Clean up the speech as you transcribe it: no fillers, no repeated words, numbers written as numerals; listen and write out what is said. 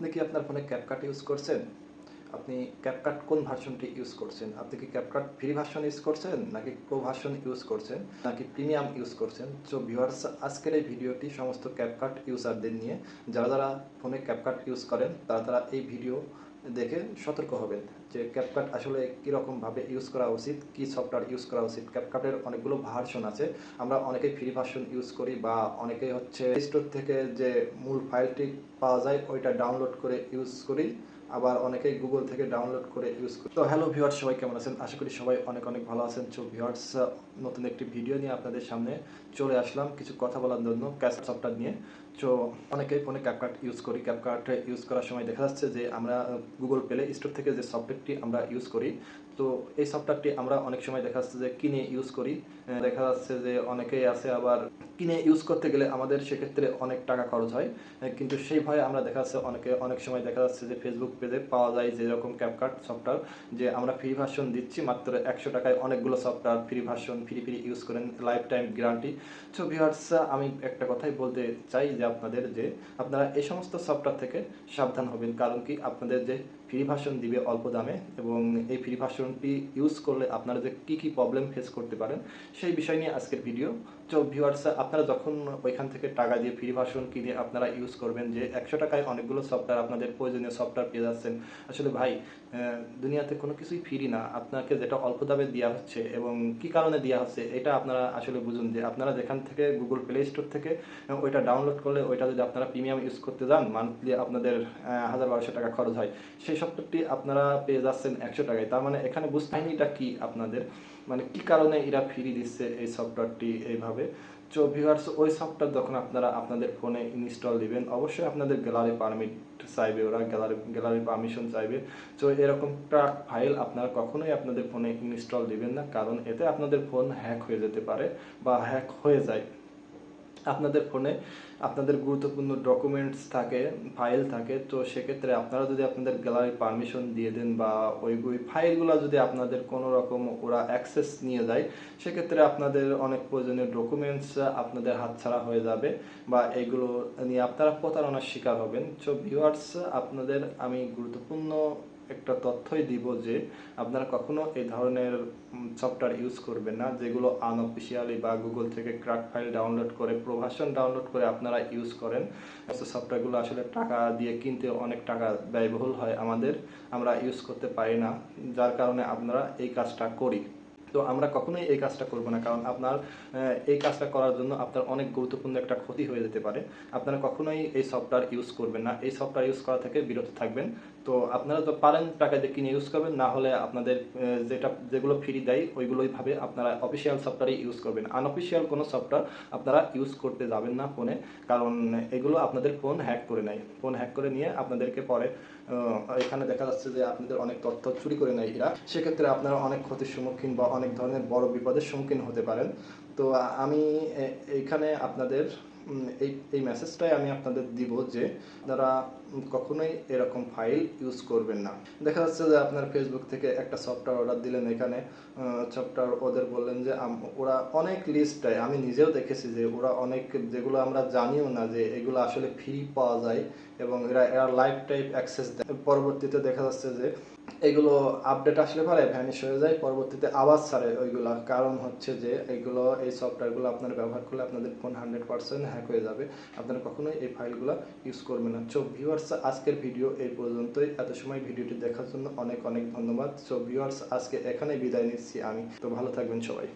আপনি কি আপনার ফোনে ক্যাপকাট ইউজ করছেন? আপনি ক্যাপকাট কোন ভার্সনটি ইউজ করছেন? আপনি কি ক্যাপকাট ফ্রি ভার্সন ইউজ করছেন? নাকি প্রো ভার্সন ইউজ করছেন? নাকি প্রিমিয়াম ইউজ করছেন? সো ভিউয়ার্স, আজকের এই ভিডিওটি সমস্ত ক্যাপকাট ইউজারদের নিয়ে। যারা ফোনে ক্যাপকাট ইউজ করেন তারা এই ভিডিও দেখে সতর্ক হবেন যে ক্যাপকাট আসলে কীরকমভাবে ইউজ করা উচিত, কী সফটওয়্যার ইউজ করা উচিত। ক্যাপকাটের অনেকগুলো ভার্সন আছে। আমরা অনেকেই ফ্রি ভার্সন ইউজ করি বা অনেকেই হচ্ছে স্টোর থেকে যে মূল ফাইলটি পাওয়া যায় ওইটা ডাউনলোড করে ইউজ করি, আবার অনেকেই গুগল থেকে ডাউনলোড করে ইউজ করি। তো হ্যালো ভিউয়ার্স, সবাই কেমন আছেন? আশা করি সবাই অনেক অনেক ভালো আছেন। সো ভিউয়ার্স, নতুন একটি ভিডিও নিয়ে আপনাদের সামনে চলে আসলাম কিছু কথা বলার জন্য ক্যাপকাট সফটওয়্যার নিয়ে। সো অনেকেই ফোনে ক্যাপকাট ইউজ করি। ক্যাপকাট ইউজ করার সময় দেখা যাচ্ছে যে আমরা গুগল প্লে স্টোর থেকে যে সফটওয়্যারটি আমরা ইউজ করি, তো এই সফটওয়্যারটি আমরা অনেক সময় দেখা যাচ্ছে যে কিনে ইউজ করি। দেখা যাচ্ছে যে অনেকেই আছে আবার কিনে ইউজ করতে গেলে আমাদের সেক্ষেত্রে অনেক টাকা খরচ হয়, কিন্তু সেই ভয়ে আমরা দেখা যাচ্ছে অনেক সময় দেখা যাচ্ছে যে ফেসবুক পেজে পাওয়া যায় যেরকম ক্যাপকাট সফটওয়্যার যে আমরা ফ্রি ভার্সন দিচ্ছি মাত্র 100 টাকায় অনেকগুলো software free version free use করেন, lifetime guarantee. So viewers, আমি একটা কথাই বলতে চাই যে আপনাদের যে আপনারা এই সমস্ত সফটওয়্যার থেকে সাবধান হবেন। কারণ কি, আপনাদের যে ফ্রি ভার্সন দিবে অল্প দামে এবং এই ফ্রি ভার্সনটি ইউজ করলে আপনারা যে কী প্রবলেম ফেস করতে পারেন সেই বিষয় নিয়ে আজকের ভিডিও। তো ভিউয়ার্স, আপনারা যখন ওইখান থেকে টাকা দিয়ে ফ্রি ভার্সন কিনে আপনারা ইউজ করবেন যে 100 টাকায় অনেকগুলো সফটওয়্যার আপনাদের প্রয়োজনীয় সফটওয়্যার পেয়ে যাচ্ছেন। আসলে ভাই, দুনিয়াতে কোনো কিছুই ফ্রি না। আপনাকে যেটা অল্প দামে দেওয়া হচ্ছে এবং কি কারণে দেওয়া হচ্ছে এটা আপনারা আসলে বুঝুন। যে আপনারা যেখান থেকে গুগল প্লে স্টোর থেকে ওইটা ডাউনলোড করলে ওইটা যদি আপনারা প্রিমিয়াম ইউজ করতে যান মান্থলি আপনাদের 1000-1200 টাকা খরচ হয়, সেই সফটওয়্যারটি আপনারা পেয়ে যাচ্ছেন 100 টাকায়। তার মানে এখানে বুঝতে হয়নি এটা কি আপনাদের, মানে কি কারণে এরা ফ্রি দিচ্ছে এই সফটওয়্যারটি এইভাবে। সো ভিউয়ার্স, ওই সফটওয়্যার যখন আপনারা আপনাদের ফোনে ইনস্টল দিবেন অবশ্যই আপনাদের গ্যালারি পারমিট চাইবে, ওরা গ্যালারি পারমিশন চাইবে। সো এরকম ট্র্যাক ফাইল আপনারা কখনোই আপনাদের ফোনে ইনস্টল দিবেন না, কারণ এতে আপনাদের ফোন হ্যাক হয়ে যেতে পারে বা হ্যাক হয়ে যায়। আপনাদের ফোনে আপনাদের গুরুত্বপূর্ণ ডকুমেন্টস থাকে, ফাইল থাকে, তো সেক্ষেত্রে আপনারা যদি আপনাদের গ্যালারি পারমিশন দিয়ে দেন বা ওই ফাইলগুলো যদি আপনাদের কোনো রকম ওরা অ্যাক্সেস নিয়ে যায়, সেক্ষেত্রে আপনাদের অনেক প্রয়োজনীয় ডকুমেন্টস আপনাদের হাতছাড়া হয়ে যাবে বা এগুলো নিয়ে আপনারা প্রতারণার শিকার হবেন। সো ভিউয়ার্স, আপনাদের আমি গুরুত্বপূর্ণ একটা তথ্যই দিব যে আপনারা কখনো এই ধরনের সফটওয়্যার ইউজ করবেন না যেগুলো আনঅফিসিয়ালি বা গুগল থেকে ক্র্যাক ফাইল ডাউনলোড করে প্রো ভার্সন ডাউনলোড করে আপনারা ইউজ করেন। সফটওয়্যারগুলো আসলে টাকা দিয়ে কিনতে অনেক টাকা ব্যয়বহুল হয় আমাদের, আমরা ইউজ করতে পারি না, যার কারণে আপনারা এই কাজটা করি। তো আমরা কখনোই এই কাজটা করব না, কারণ আপনার এই কাজটা করার জন্য আপনার অনেক গুরুত্বপূর্ণ একটা ক্ষতি হয়ে যেতে পারে। আপনারা কখনোই এই সফটওয়্যার ইউজ করবেন না, এই সফটওয়্যার ইউজ করা থেকে বিরত থাকবেন। তো আপনারা তো পারেন টাকা দিয়ে কিনে ইউজ করবেন, না হলে আপনাদের যেগুলো ফ্রি দেয় ওইগুলোইভাবে আপনারা অফিসিয়াল সফটওয়্যারই ইউজ করবেন। আনঅফিসিয়াল কোনো সফটওয়্যার আপনারা ইউজ করতে যাবেন না ফোনে, কারণ এগুলো আপনাদের ফোন হ্যাক করে নেয়। ফোন হ্যাক করে নিয়ে আপনাদেরকে পরে এখানে দেখা যাচ্ছে যে আপনাদের অনেক তথ্য চুরি করে নেয় এরা। সেক্ষেত্রে আপনারা অনেক ক্ষতির সম্মুখীন বা অনেক ধরনের বড় বিপদের সম্মুখীন হতে পারেন। তো আমি এইখানে আপনাদের এই মেসেজটাই আমি আপনাদের দিব যে আপনারা কখনোই এরকম ফাইল ইউজ করবেন না। দেখা যাচ্ছে যে আপনার ফেসবুক থেকে একটা সফটওয়্যার অর্ডার দিলেন, এখানে সফটওয়্যার ওদের বললেন যে ওরা অনেক লিস্ট দেয়। আমি নিজেও দেখেছি যে ওরা অনেক, যেগুলো আমরা জানিও না যে এগুলো আসলে ফ্রি পাওয়া যায় এবং এরা লাইফ টাইম অ্যাক্সেস দেয়। পরবর্তীতে দেখা যাচ্ছে যে এগুলো আপডেট আসলে পরে ভ্যানিশ হয়ে যায়, পরবর্তীতে আবার ছাড়ে ওইগুলা। কারণ হচ্ছে যে এই সফটওয়্যারগুলো আপনারা ব্যবহার করলে আপনাদের ফোন 100% হ্যাক হয়ে যাবে। আপনারা কখনোই এই ফাইলগুলো ইউজ করবেন না। সো ভিউয়ার্স, আজকের ভিডিও এই পর্যন্তই। এত সময় ভিডিওটি দেখার জন্য অনেক অনেক ধন্যবাদ। সো ভিউয়ার্স, আজকে এখানেই বিদায় নিচ্ছি আমি। তো ভালো থাকবেন সবাই।